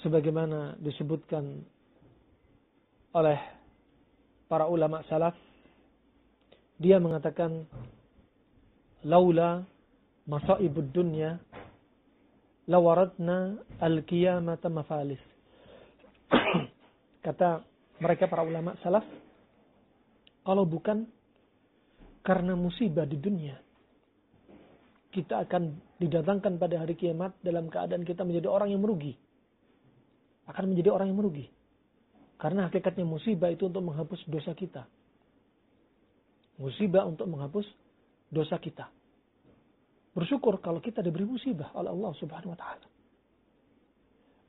sebagaimana disebutkan oleh para ulama salaf, dia mengatakan laula masaibud dunya lawaradna al-qiyamata mafalis. Kata mereka para ulama salaf, kalau bukan karena musibah di dunia, kita akan didatangkan pada hari kiamat dalam keadaan kita menjadi orang yang merugi. Akan menjadi orang yang merugi. Karena hakikatnya musibah itu untuk menghapus dosa kita. Musibah untuk menghapus dosa kita. Bersyukur kalau kita diberi musibah oleh Allah Subhanahu wa taala.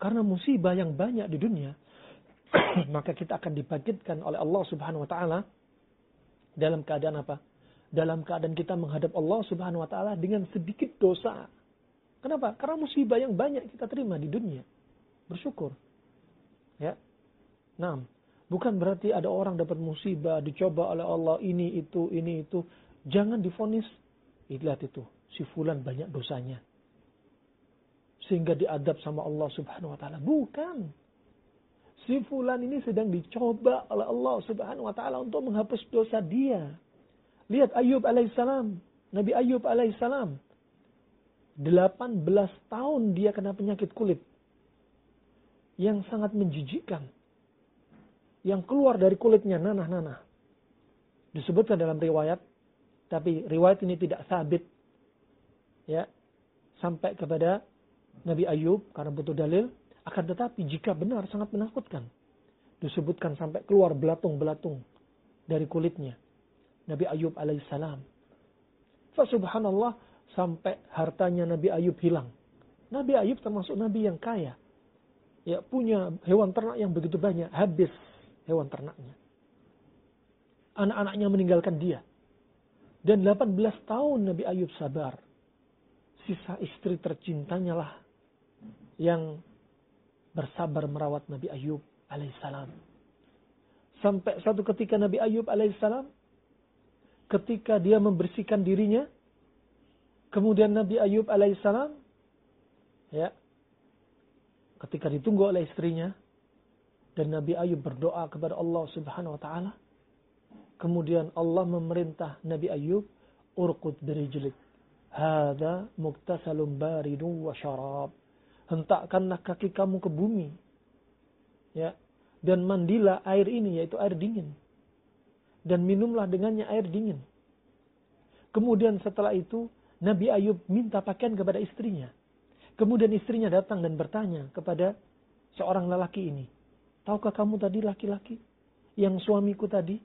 Karena musibah yang banyak di dunia, maka kita akan dibangkitkan oleh Allah Subhanahu wa taala dalam keadaan apa? Dalam keadaan kita menghadap Allah Subhanahu wa taala dengan sedikit dosa. Kenapa? Karena musibah yang banyak kita terima di dunia. Bersyukur. Ya. Nah, bukan berarti ada orang dapat musibah, dicoba oleh Allah ini itu. Jangan divonis, lihat itu, si fulan banyak dosanya. Sehingga diadab sama Allah Subhanahu wa taala. Bukan. Si fulan ini sedang dicoba oleh Allah Subhanahu wa taala untuk menghapus dosa dia. Lihat Ayub alaihissalam. Nabi Ayub alaihissalam. 18 tahun dia kena penyakit kulit. Yang sangat menjijikkan. Yang keluar dari kulitnya nanah-nanah. Disebutkan dalam riwayat. Tapi riwayat ini tidak sabit. Ya. Sampai kepada Nabi Ayub. Karena butuh dalil. Akan tetapi jika benar sangat menakutkan. Disebutkan sampai keluar belatung-belatung dari kulitnya. Nabi Ayub alaihissalam. Subhanallah, sampai hartanya Nabi Ayub hilang. Nabi Ayub termasuk Nabi yang kaya. Ya, punya hewan ternak yang begitu banyak. Habis hewan ternaknya. Anak-anaknya meninggalkan dia. Dan 18 tahun Nabi Ayub sabar. Sisa istri tercintanya lah yang bersabar merawat Nabi Ayub alaihissalam. Sampai suatu ketika Nabi Ayub alaihissalam, ketika dia membersihkan dirinya, kemudian Nabi Ayub alaihissalam, ya, ketika ditunggu oleh istrinya, dan Nabi Ayub berdoa kepada Allah Subhanahu wa taala, kemudian Allah memerintah Nabi Ayub, urqud birijlik, hadza muktasalun baridun wa syarab. Hentakkanlah kaki kamu ke bumi, ya, dan mandilah air ini, yaitu air dingin. Dan minumlah dengannya air dingin. Kemudian setelah itu, Nabi Ayub minta pakaian kepada istrinya. Kemudian istrinya datang dan bertanya kepada seorang lelaki ini. Tahukah kamu tadi laki-laki yang suamiku tadi?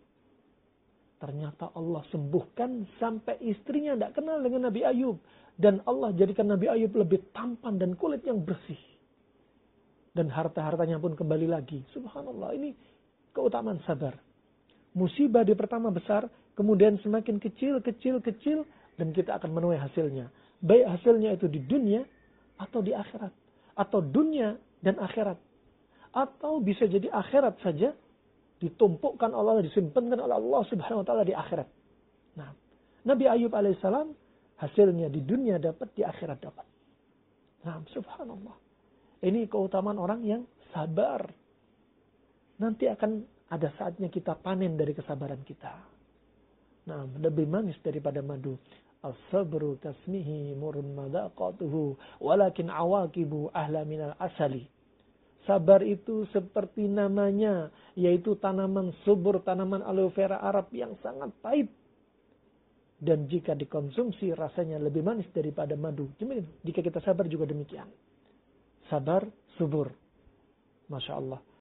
Ternyata Allah sembuhkan sampai istrinya tidak kenal dengan Nabi Ayub. Dan Allah jadikan Nabi Ayub lebih tampan dan kulit yang bersih. Dan harta-hartanya pun kembali lagi. Subhanallah, ini keutamaan sabar. Musibah di pertama besar, kemudian semakin kecil, dan kita akan menuai hasilnya. Baik hasilnya itu di dunia atau di akhirat. Atau dunia dan akhirat. Atau bisa jadi akhirat saja, ditumpukkan Allah, disimpankan oleh Allah Subhanahu wa taala di akhirat. Nah, Nabi Ayub alaihissalam, hasilnya di dunia dapat, di akhirat dapat. Nah, subhanallah. Ini keutamaan orang yang sabar. Nanti akan ada saatnya kita panen dari kesabaran kita. Nah, lebih manis daripada madu. As-sabru tasmihi murun madaqatuhu walakin awaqibu ahla minal asali. Sabar itu seperti namanya, yaitu tanaman subur, tanaman aloe vera Arab yang sangat pahit. Dan jika dikonsumsi rasanya lebih manis daripada madu. Jika kita sabar juga demikian. Sabar, subur. Masya Allah.